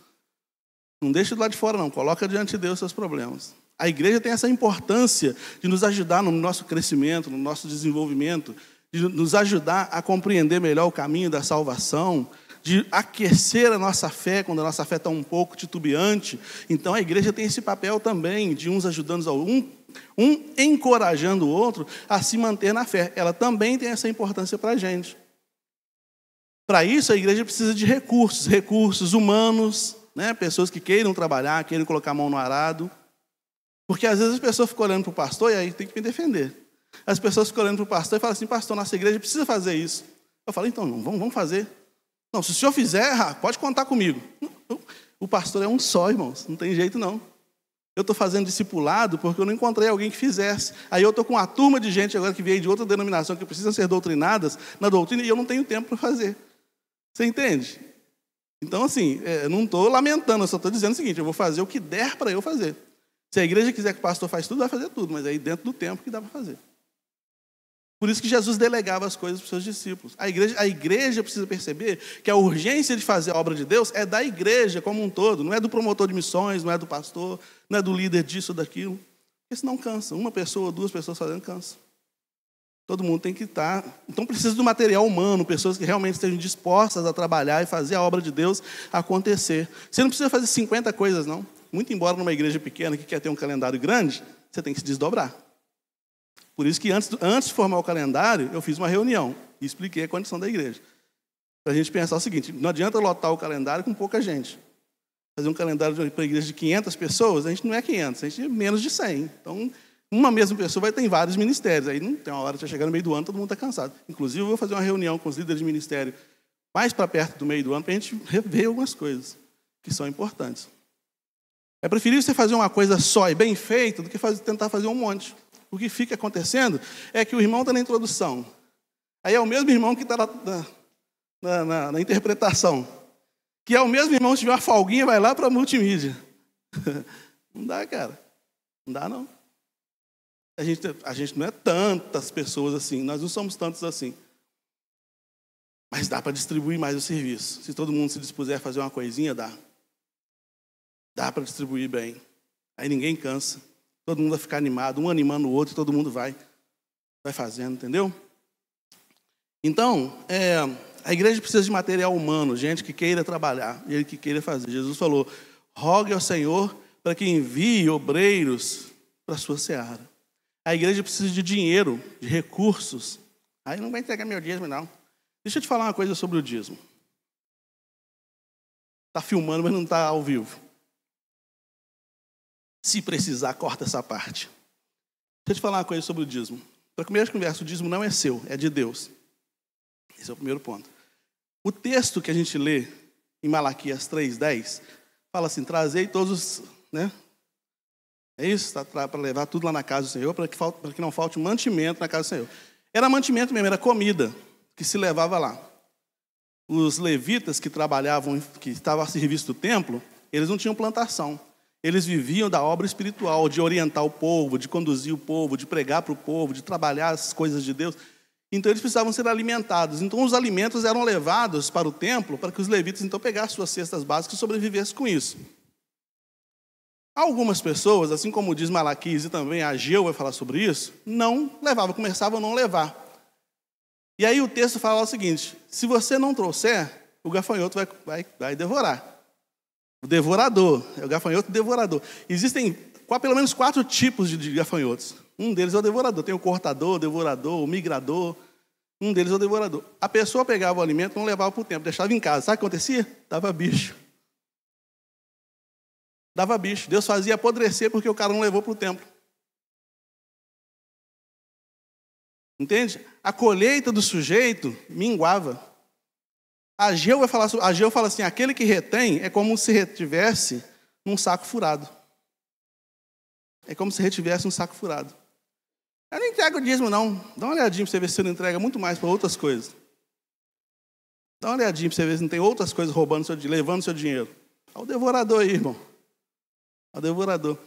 [SPEAKER 5] Não deixa do lado de fora, não. Coloca diante de Deus os seus problemas. A igreja tem essa importância de nos ajudar no nosso crescimento, no nosso desenvolvimento, de nos ajudar a compreender melhor o caminho da salvação, de aquecer a nossa fé, quando a nossa fé está um pouco titubeante. Então, a igreja tem esse papel também, de uns ajudando um encorajando o outro a se manter na fé. Ela também tem essa importância para a gente. Para isso, a igreja precisa de recursos humanos, né? Pessoas que queiram trabalhar, queiram colocar a mão no arado. Porque às vezes as pessoas ficam olhando para o pastor e aí tem que me defender. As pessoas ficam olhando para o pastor e falam assim, pastor, nossa igreja precisa fazer isso. Eu falo, então, não, vamos fazer. Não, se o senhor fizer, pode contar comigo. O pastor é um só, irmãos, não tem jeito não. Eu estou fazendo discipulado porque eu não encontrei alguém que fizesse. Aí eu estou com uma turma de gente agora que veio de outra denominação que precisam ser doutrinadas na doutrina e eu não tenho tempo para fazer. Você entende? Então, assim, eu não estou lamentando, eu só estou dizendo o seguinte, eu vou fazer o que der para eu fazer. Se a igreja quiser que o pastor faça tudo, vai fazer tudo, mas aí dentro do tempo que dá para fazer. Por isso que Jesus delegava as coisas para os seus discípulos. A igreja precisa perceber que a urgência de fazer a obra de Deus é da igreja como um todo, não é do promotor de missões, não é do pastor, não é do líder disso ou daquilo. Porque senão cansa. Uma pessoa, duas pessoas fazendo cansa. Todo mundo tem que estar. Então precisa do material humano, pessoas que realmente estejam dispostas a trabalhar e fazer a obra de Deus acontecer. Você não precisa fazer 50 coisas, não. Muito embora numa igreja pequena que quer ter um calendário grande, você tem que se desdobrar. Por isso que antes de formar o calendário, eu fiz uma reunião e expliquei a condição da igreja. Para a gente pensar o seguinte, não adianta lotar o calendário com pouca gente. Fazer um calendário para a igreja de 500 pessoas, a gente não é 500, a gente é menos de 100. Então, uma mesma pessoa vai ter em vários ministérios. Aí não tem uma hora que vai chegar no meio do ano, todo mundo está cansado. Inclusive, eu vou fazer uma reunião com os líderes de ministério mais para perto do meio do ano, para a gente rever algumas coisas que são importantes. É preferível você fazer uma coisa só e bem feita do que tentar fazer um monte. O que fica acontecendo é que o irmão está na introdução. Aí é o mesmo irmão que está na interpretação. Que é o mesmo irmão que tiver uma folguinha, vai lá para a multimídia. Não dá, cara. Não dá, não. A gente não é tantas pessoas assim. Nós não somos tantos assim. Mas dá para distribuir mais o serviço. Se todo mundo se dispuser a fazer uma coisinha, dá. Dá para distribuir bem. Aí ninguém cansa. Todo mundo vai ficar animado, um animando o outro, todo mundo vai fazendo, entendeu? Então, a igreja precisa de material humano, gente que queira trabalhar, e ele que queira fazer. Jesus falou, rogue ao Senhor para que envie obreiros para a sua seara. A igreja precisa de dinheiro, de recursos. Aí não vai entregar meu dízimo, não. Deixa eu te falar uma coisa sobre o dízimo. Está filmando, mas não está ao vivo. Se precisar, corta essa parte. Deixa eu te falar uma coisa sobre o dízimo. Para começar a conversa, o dízimo não é seu, é de Deus. Esse é o primeiro ponto. O texto que a gente lê em Malaquias 3:10 fala assim, trazei todos os... Né? É isso? Para levar tudo lá na casa do Senhor, para que não falte mantimento na casa do Senhor. Era mantimento mesmo, era comida que se levava lá. Os levitas que trabalhavam, que estavam a serviço do templo, eles não tinham plantação. Eles viviam da obra espiritual, de orientar o povo, de conduzir o povo, de pregar para o povo, de trabalhar as coisas de Deus. Então eles precisavam ser alimentados. Então os alimentos eram levados para o templo para que os levitas então pegassem suas cestas básicas e sobrevivessem com isso. Algumas pessoas, assim como diz Malaquias e também Ageu vai falar sobre isso, não levavam, começavam a não levar. E aí o texto fala o seguinte: se você não trouxer, o gafanhoto vai devorar. O devorador, é o gafanhoto devorador. Existem pelo menos 4 tipos de gafanhotos. Um deles é o devorador. Tem o cortador, o devorador, o migrador. Um deles é o devorador. A pessoa pegava o alimento, não levava para o templo, deixava em casa. Sabe o que acontecia? Dava bicho. Dava bicho. Deus fazia apodrecer porque o cara não levou para o templo. Entende? A colheita do sujeito minguava. Ageu fala assim: aquele que retém é como se retivesse num saco furado. É como se retivesse um saco furado. Eu não entrego o dízimo, não. Dá uma olhadinha para você ver se você não entrega muito mais para outras coisas. Dá uma olhadinha para você ver se não tem outras coisas levando seu dinheiro. Olha o devorador aí, irmão. Olha o devorador.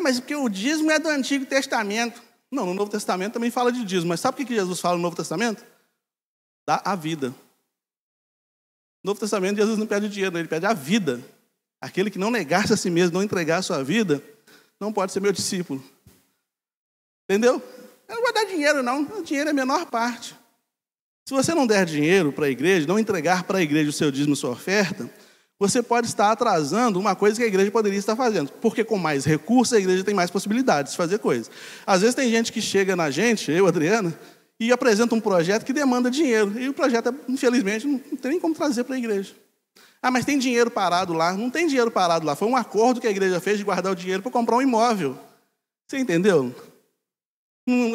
[SPEAKER 5] Mas porque o dízimo é do Antigo Testamento. Não, no Novo Testamento também fala de dízimo. Mas sabe o que Jesus fala no Novo Testamento? Dá a vida. No Novo Testamento, Jesus não pede dinheiro, ele pede a vida. Aquele que não negasse a si mesmo, não entregar a sua vida, não pode ser meu discípulo. Entendeu? Eu não vou dar dinheiro, não. O dinheiro é a menor parte. Se você não der dinheiro para a igreja, não entregar para a igreja o seu dízimo, sua oferta, você pode estar atrasando uma coisa que a igreja poderia estar fazendo. Porque com mais recursos, a igreja tem mais possibilidades de fazer coisas. Às vezes tem gente que chega na gente, eu, Adriana, e apresenta um projeto que demanda dinheiro. E o projeto, infelizmente, não tem nem como trazer para a igreja. Mas tem dinheiro parado lá. Não tem dinheiro parado lá. Foi um acordo que a igreja fez de guardar o dinheiro para comprar um imóvel. Você entendeu?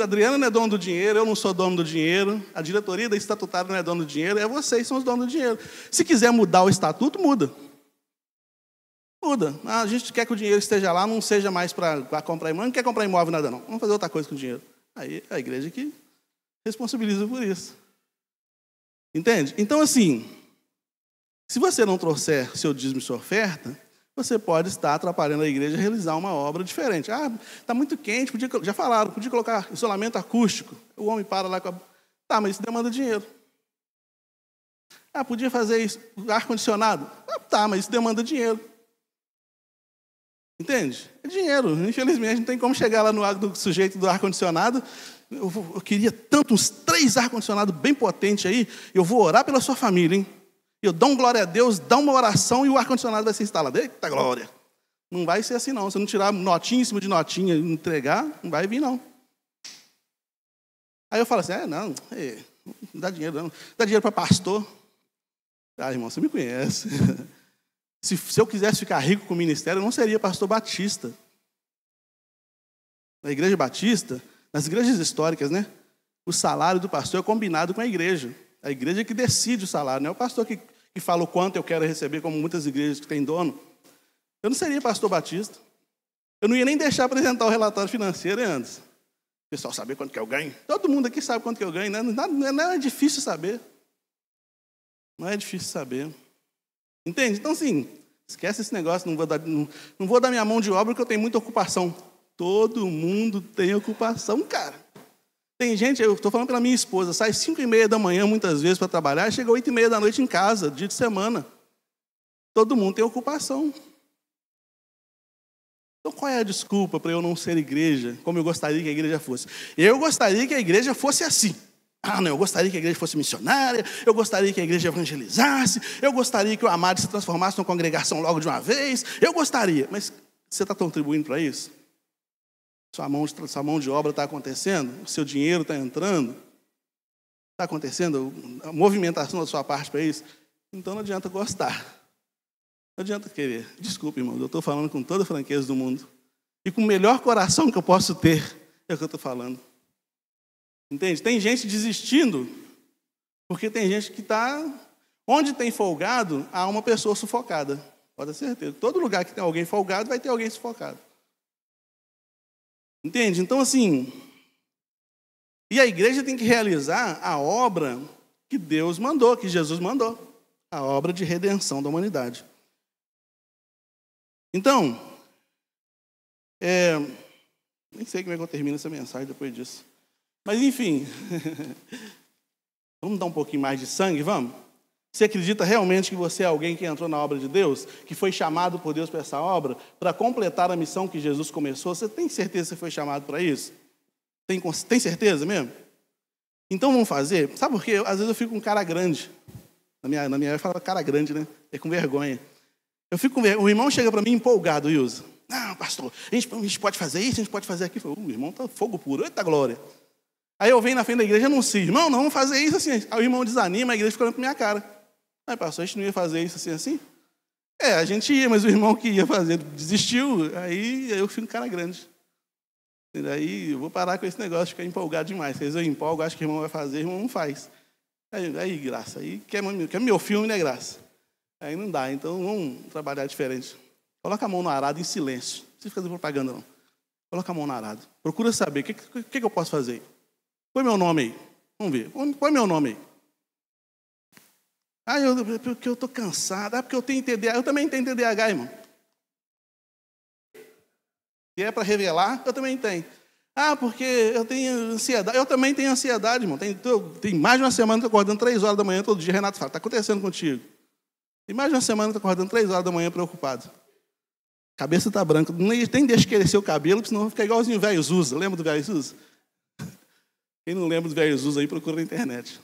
[SPEAKER 5] A Adriana não é dono do dinheiro, eu não sou dono do dinheiro, a diretoria da estatutária não é dono do dinheiro, é vocês que são os donos do dinheiro. Se quiser mudar o estatuto, muda. Muda. A gente quer que o dinheiro esteja lá, não seja mais para comprar imóvel, não quer comprar imóvel nada não. Vamos fazer outra coisa com o dinheiro. Aí a igreja que responsabiliza por isso. Entende? Então, assim, se você não trouxer seu dízimo e sua oferta, você pode estar atrapalhando a igreja a realizar uma obra diferente. Está muito quente, já falaram, podia colocar isolamento acústico. O homem para lá com a... Tá, mas isso demanda dinheiro. Podia fazer isso, ar-condicionado. Tá, mas isso demanda dinheiro. Entende? É dinheiro. Infelizmente, não tem como chegar lá no do sujeito do ar-condicionado. Eu queria tanto uns 3 ar-condicionados bem potentes aí. Eu vou orar pela sua família, hein? Eu dou um glória a Deus, dá uma oração e o ar-condicionado vai ser instalado. Eita glória! Não vai ser assim não. Se não tirar notinha em cima de notinha e entregar, não vai vir não. Aí eu falo assim, não dá dinheiro não. Dá dinheiro para pastor. Irmão, você me conhece. Se eu quisesse ficar rico com o ministério, eu não seria pastor batista. Na igreja batista, nas igrejas históricas, né? O salário do pastor é combinado com a igreja. A igreja é que decide o salário, não é o pastor que fala o quanto eu quero receber, como muitas igrejas que têm dono. Eu não seria pastor batista. Eu não ia nem deixar apresentar o relatório financeiro antes. O pessoal saber quanto que eu ganho. Todo mundo aqui sabe quanto que eu ganho, né? Não é difícil saber. Não é difícil saber. Entende? Então, assim, esquece esse negócio, não vou dar minha mão de obra porque eu tenho muita ocupação. Todo mundo tem ocupação, cara. Tem gente, eu estou falando pela minha esposa, sai 5h30 da manhã muitas vezes para trabalhar e chega 8h30 da noite em casa, dia de semana. Todo mundo tem ocupação. Então qual é a desculpa para eu não ser igreja como eu gostaria que a igreja fosse? Eu gostaria que a igreja fosse assim. Não, eu gostaria que a igreja fosse missionária, eu gostaria que a igreja evangelizasse, eu gostaria que o amado se transformasse numa congregação logo de uma vez, eu gostaria. Mas você está contribuindo para isso? Sua mão de obra está acontecendo? O seu dinheiro está entrando? Está acontecendo a movimentação da sua parte para isso? Então não adianta gostar. Não adianta querer. Desculpe, irmão, eu estou falando com toda a franqueza do mundo. E com o melhor coração que eu posso ter, é o que eu estou falando. Entende? Tem gente desistindo, porque tem gente que está... Onde tem folgado, há uma pessoa sufocada. Pode ter certeza. Todo lugar que tem alguém folgado, vai ter alguém sufocado. Entende? Então, assim, e a igreja tem que realizar a obra que Deus mandou, que Jesus mandou, a obra de redenção da humanidade. Então, nem sei como é que eu termino essa mensagem depois disso. Mas, enfim, vamos dar um pouquinho mais de sangue, vamos? Você acredita realmente que você é alguém que entrou na obra de Deus, que foi chamado por Deus para essa obra, para completar a missão que Jesus começou? Você tem certeza que você foi chamado para isso? Tem certeza mesmo? Então vamos fazer. Sabe por quê? Às vezes eu fico com cara grande. Na minha época fala cara grande, né? É com vergonha. Eu fico com vergonha. O irmão chega para mim empolgado, Wilson. Não, pastor, a gente pode fazer isso, a gente pode fazer aquilo. O irmão está fogo puro, eita glória. Aí eu venho na frente da igreja e anuncio, irmão, não, vamos fazer isso assim. Aí o irmão desanima, a igreja fica olhando para minha cara. Aí, pastor, a gente não ia fazer isso assim? A gente ia, mas o irmão que ia fazer desistiu, aí eu fico cara grande. E daí eu vou parar com esse negócio de ficar empolgado demais. Às vezes eu empolgo, acho que o irmão vai fazer, o irmão não faz. Aí graça, aí quer meu filme, né, graça? Aí não dá, então vamos trabalhar diferente. Coloca a mão no arado em silêncio. Não precisa fazer propaganda, não. Coloca a mão no arado. Procura saber, o que eu posso fazer? Põe meu nome aí. Vamos ver. Põe meu nome aí. Porque eu estou cansado. Porque eu tenho TDAH. Eu também tenho TDAH, irmão. Se é para revelar, eu também tenho. Porque eu tenho ansiedade. Eu também tenho ansiedade, irmão. Tem mais de uma semana que eu estou acordando 3 horas da manhã todo dia. Renato fala, está acontecendo contigo? Tem mais de uma semana que eu estou acordando 3 horas da manhã preocupado. Cabeça está branca. Nem deixa crescer o cabelo, senão vai ficar igualzinho o velho Zusa. Lembra do velho Zusa? Quem não lembra do velho Zusa aí, procura na internet.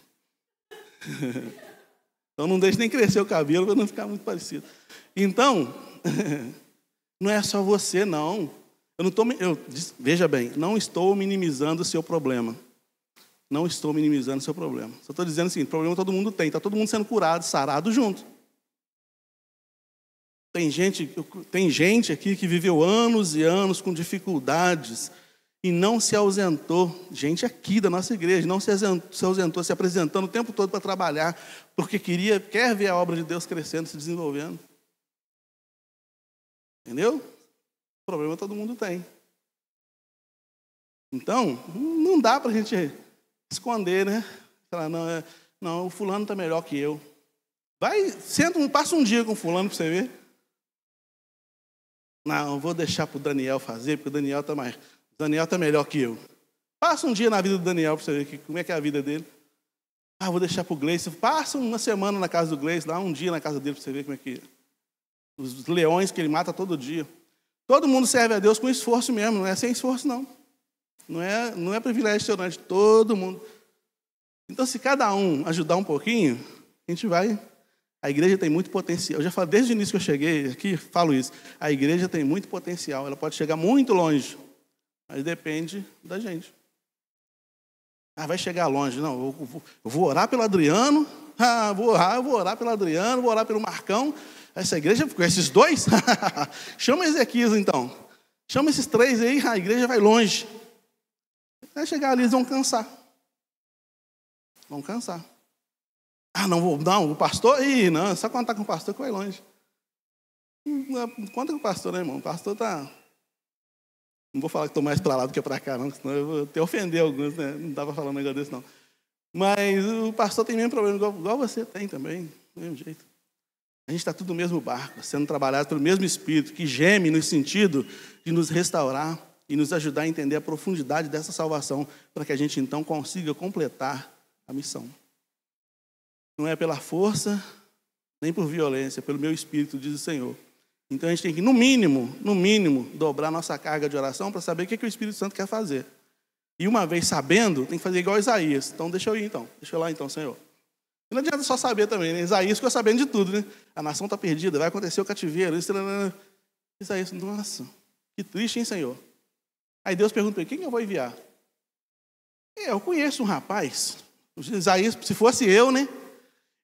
[SPEAKER 5] Então não deixe nem crescer o cabelo para não ficar muito parecido. Então, não é só você, não. Veja bem, não estou minimizando o seu problema. Não estou minimizando o seu problema. Só estou dizendo assim, problema todo mundo tem. Está todo mundo sendo curado, sarado junto. Tem gente aqui que viveu anos e anos com dificuldades e não se ausentou. Gente aqui da nossa igreja, não se ausentou, se apresentando o tempo todo para trabalhar, porque quer ver a obra de Deus crescendo, se desenvolvendo. Entendeu? O problema todo mundo tem. Então, não dá para a gente esconder, né? Falar, não, o fulano está melhor que eu. Passa um dia com o fulano para você ver. Não, vou deixar para o Daniel fazer, porque o Daniel está melhor que eu. Passa um dia na vida do Daniel para você ver como é que é a vida dele. Vou deixar para o Gleice. Passa uma semana na casa do Gleice, lá um dia na casa dele para você ver como é que é. Os leões que ele mata todo dia. Todo mundo serve a Deus com esforço mesmo, não é sem esforço, não. Não é privilégio seu, todo mundo. Então, se cada um ajudar um pouquinho, a gente vai... A igreja tem muito potencial. Eu já falo, desde o início que eu cheguei aqui, falo isso. A igreja tem muito potencial. Ela pode chegar muito longe. Mas depende da gente. Vai chegar longe. Não, eu vou orar pelo Adriano. Vou orar pelo Adriano, vou orar pelo Marcão. Essa igreja, com esses dois? Chama Ezequias, então. Chama esses 3 aí, a igreja vai longe. Vai chegar ali, eles vão cansar. Vão cansar. Não, o pastor, não, só contar com o pastor que vai longe. Conta com o pastor, né, irmão? O pastor tá... Não vou falar que estou mais para lá do que para cá, não, senão eu vou até ofender alguns, né? Não dá para falar um negócio desse, não. Mas o pastor tem o mesmo problema, igual você tem também, do mesmo jeito. A gente está tudo no mesmo barco, sendo trabalhado pelo mesmo Espírito, que geme no sentido de nos restaurar e nos ajudar a entender a profundidade dessa salvação, para que a gente, então, consiga completar a missão. Não é pela força, nem por violência, pelo meu Espírito, diz o Senhor. Então a gente tem que, no mínimo, dobrar nossa carga de oração para saber o que o Espírito Santo quer fazer. E uma vez sabendo, tem que fazer igual Isaías. Então deixa eu ir então, deixa eu lá então, Senhor. E não adianta só saber também, né? Isaías ficou sabendo de tudo, né? A nação está perdida, vai acontecer o cativeiro. Isaías, nossa, que triste, hein, Senhor? Aí Deus pergunta para ele, quem eu vou enviar? Eu conheço um rapaz, Isaías, se fosse eu, né?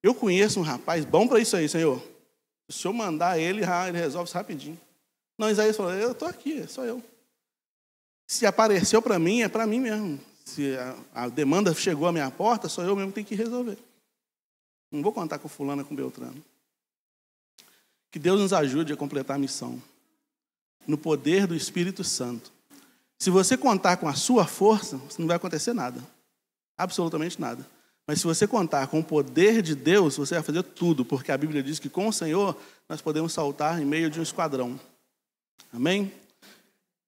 [SPEAKER 5] Eu conheço um rapaz bom para isso aí, Senhor. Se o Senhor mandar ele resolve isso rapidinho. Não, Isaías falou, eu estou aqui, sou eu. Se apareceu para mim, é para mim mesmo. Se a demanda chegou à minha porta, sou eu mesmo que tenho que resolver. Não vou contar com fulano, com Beltrano. Que Deus nos ajude a completar a missão. No poder do Espírito Santo. Se você contar com a sua força, não vai acontecer nada. Absolutamente nada. Mas se você contar com o poder de Deus, você vai fazer tudo, porque a Bíblia diz que com o Senhor nós podemos saltar em meio de um esquadrão. Amém?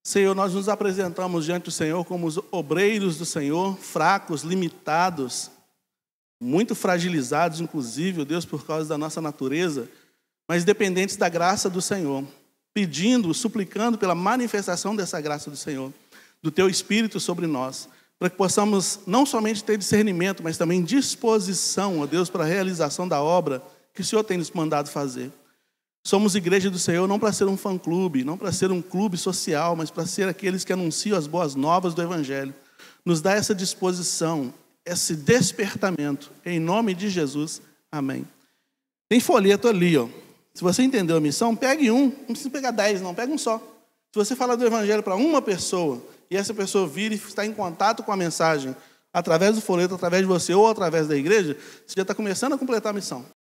[SPEAKER 5] Senhor, nós nos apresentamos diante do Senhor como os obreiros do Senhor, fracos, limitados, muito fragilizados, inclusive, Deus, por causa da nossa natureza, mas dependentes da graça do Senhor, pedindo, suplicando pela manifestação dessa graça do Senhor, do Teu Espírito sobre nós, para que possamos não somente ter discernimento, mas também disposição, ó Deus, para a realização da obra que o Senhor tem nos mandado fazer. Somos igreja do Senhor não para ser um fã-clube, não para ser um clube social, mas para ser aqueles que anunciam as boas novas do Evangelho. Nos dá essa disposição, esse despertamento, em nome de Jesus. Amém. Tem folheto ali, ó. Se você entendeu a missão, pegue um, não precisa pegar 10 não, pega um só. Se você falar do Evangelho para uma pessoa, e essa pessoa vir e está em contato com a mensagem, através do folheto, através de você ou através da igreja, você já está começando a completar a missão.